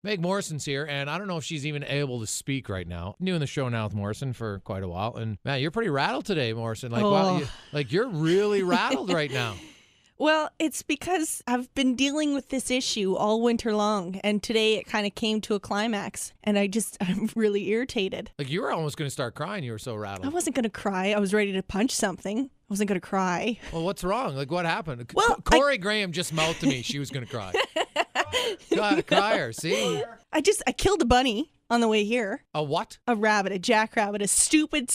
Meg Morrison's here, and I don't know if she's even able to speak right now. New in the show now with Morrison for quite a while, and man, you're pretty rattled today, Morrison. Like, wow, you're really rattled right now. Well, it's because I've been dealing with this issue all winter long, and today it kind of came to a climax, and I'm really irritated. Like, you were almost going to start crying. You were so rattled. I wasn't going to cry. I was ready to punch something. I wasn't going to cry. Well, what's wrong? Like, what happened? Well, Corey Graham just mouthed to me she was going to cry. God, crier, see? I killed a bunny on the way here. A what? A rabbit, a jackrabbit, a stupid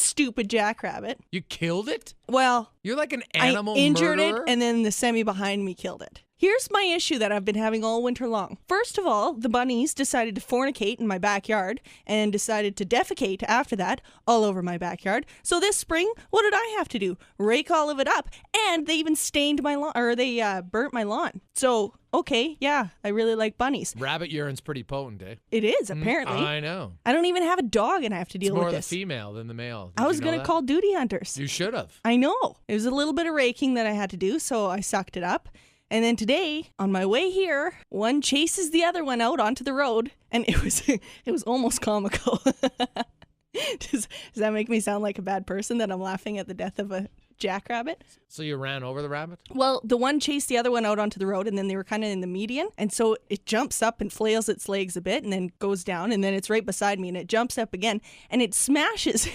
jackrabbit. You killed it? Well, you're like an animal I injured murderer? it, and then the semi behind me killed it. Here's my issue that I've been having all winter long. First of all, the bunnies decided to fornicate in my backyard and decided to defecate after that all over my backyard. So this spring, what did I have to do? Rake all of it up, and they even stained my lawn, or they burnt my lawn. So, okay, yeah, I really like bunnies. Rabbit urine's pretty potent, eh? It is, apparently. I know. I don't even have a dog, and I have to deal with this. It's more the female than the male. I was going to call duty hunters. You should have. I know. It was a little bit of raking that I had to do, so I sucked it up. And then today, on my way here, one chases the other one out onto the road, and it was almost comical. Does that make me sound like a bad person that I'm laughing at the death of a jackrabbit? So you ran over the rabbit? Well, the one chased the other one out onto the road, and then they were kind of in the median, and so it jumps up and flails its legs a bit, and then goes down, and then it's right beside me, and it jumps up again, and it smashes,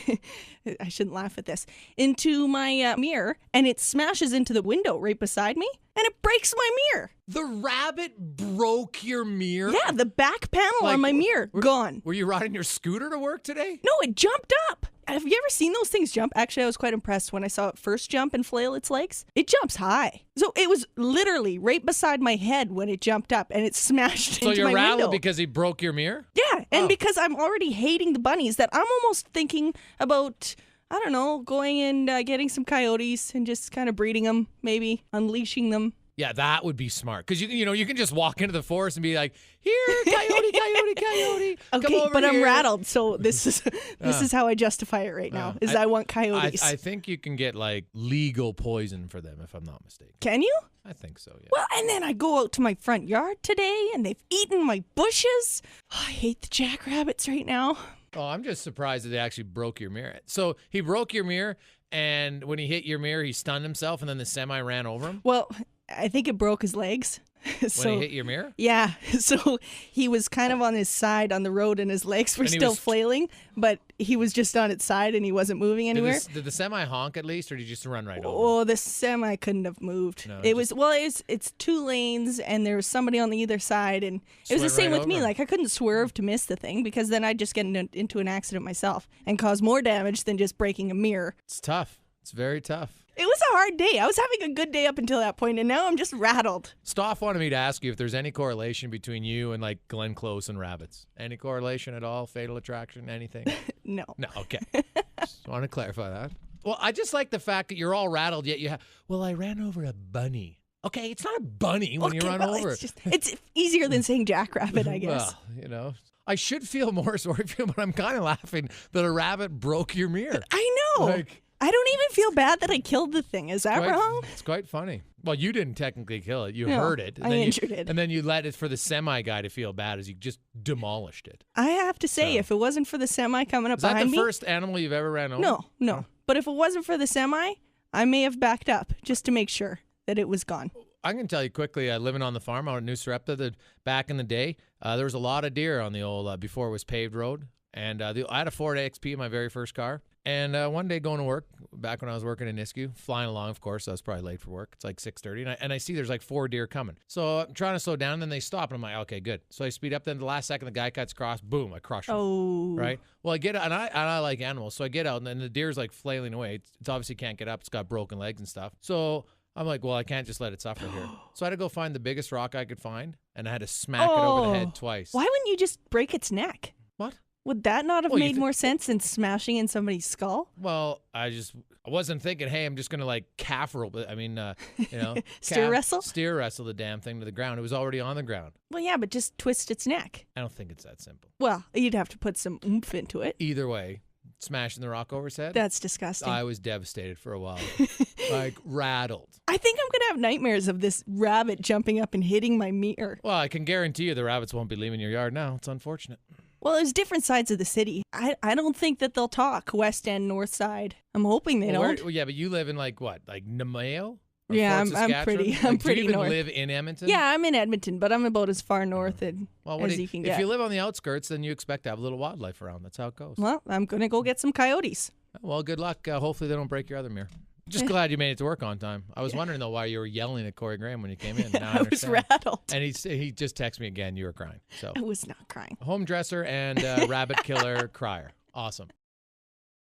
I shouldn't laugh at this, into my mirror, and it smashes into the window right beside me, and it breaks my mirror. The rabbit broke your mirror? Yeah, the back panel on my mirror, gone. Were you riding your scooter to work today? No, it jumped up. Have you ever seen those things jump? Actually, I was quite impressed when I saw it first jump and flail its legs. It jumps high. So it was literally right beside my head when it jumped up, and it smashed into my window. So you're rattled because he broke your mirror? Yeah, and because I'm already hating the bunnies, that I'm almost thinking about, I don't know, going and getting some coyotes and just kind of breeding them, maybe unleashing them. Yeah, that would be smart. Because, you can just walk into the forest and be like, here, coyote, coyote, coyote. Okay, come over but here. I'm rattled, so this is how I justify it right now, I want coyotes. I think you can get, like, legal poison for them, if I'm not mistaken. Can you? I think so, yeah. Well, and then I go out to my front yard today, and they've eaten my bushes. Oh, I hate the jackrabbits right now. Oh, I'm just surprised that they actually broke your mirror. So he broke your mirror, and when he hit your mirror, he stunned himself, and then the semi ran over him? Well, I think it broke his legs. When he hit your mirror? Yeah. So he was kind of on his side on the road, and his legs were still flailing, but he was just on its side, and he wasn't moving anywhere. Did the semi honk at least, or did you just run right over? Oh, the semi couldn't have moved. No, it's 2 lanes, and there was somebody on the either side, and it was the same with me. Like, I couldn't swerve to miss the thing, because then I'd just get into an accident myself and cause more damage than just breaking a mirror. It's tough. It's very tough. It was a hard day. I was having a good day up until that point, and now I'm just rattled. Stoff wanted me to ask you if there's any correlation between you and, like, Glenn Close and rabbits. Any correlation at all? Fatal attraction? Anything? No. No, okay. Just want to clarify that. Well, I just like the fact that you're all rattled, yet you have, I ran over a bunny. Okay, it's not a bunny when you run over. It's easier than saying jackrabbit, I guess. Well, I should feel more sorry for you, but I'm kind of laughing that a rabbit broke your mirror. I know. I don't even feel bad that I killed the thing. Is that wrong? It's quite funny. Well, you didn't technically kill it. You heard it. I injured it. And then you let it for the semi guy to feel bad as you just demolished it. I have to say, if it wasn't for the semi coming up behind me. Is that the first animal you've ever ran over? No. Huh? But if it wasn't for the semi, I may have backed up just to make sure that it was gone. I can tell you quickly, living on the farm out in New Sarepta, back in the day, there was a lot of deer on the old, before it was paved road. And I had a Ford XP in my very first car. And one day going to work, back when I was working in Nisku, flying along, of course, I was probably late for work. It's like 6:30, and I see there's like 4 deer coming. So I'm trying to slow down, and then they stop, and I'm like, okay, good. So I speed up, then the last second, the guy cuts across, boom, I crush him. Oh. Right? Well, I get out, and I like animals, so I get out, and then the deer's like flailing away. It's obviously can't get up. It's got broken legs and stuff. So I'm like, I can't just let it suffer here. So I had to go find the biggest rock I could find, and I had to smack it over the head twice. Why wouldn't you just break its neck? What? Would that not have made more sense than smashing in somebody's skull? Well, I wasn't thinking, hey, I'm just going to like steer wrestle? Steer wrestle the damn thing to the ground. It was already on the ground. Well, yeah, but just twist its neck. I don't think it's that simple. Well, you'd have to put some oomph into it. Either way, smashing the rock over his head. That's disgusting. I was devastated for a while. Like, rattled. I think I'm going to have nightmares of this rabbit jumping up and hitting my mirror. Well, I can guarantee you the rabbits won't be leaving your yard now. It's unfortunate. Well, there's different sides of the city. I don't think that they'll talk west end, north side. I'm hoping they don't. Well, yeah, but you live in like what? Like Namao? Yeah, Fort I'm pretty Saskatchewan? pretty do you even north. live in Edmonton? Yeah, I'm in Edmonton, but I'm about as far north as you can get. If you live on the outskirts, then you expect to have a little wildlife around. That's how it goes. Well, I'm going to go get some coyotes. Well, good luck. Hopefully they don't break your other mirror. Just glad you made it to work on time. I was wondering, though, why you were yelling at Corey Graham when you came in. Now I I was understand. rattled. And he just texted me again. You were crying. So I was not crying. home dresser and rabbit killer crier. Awesome.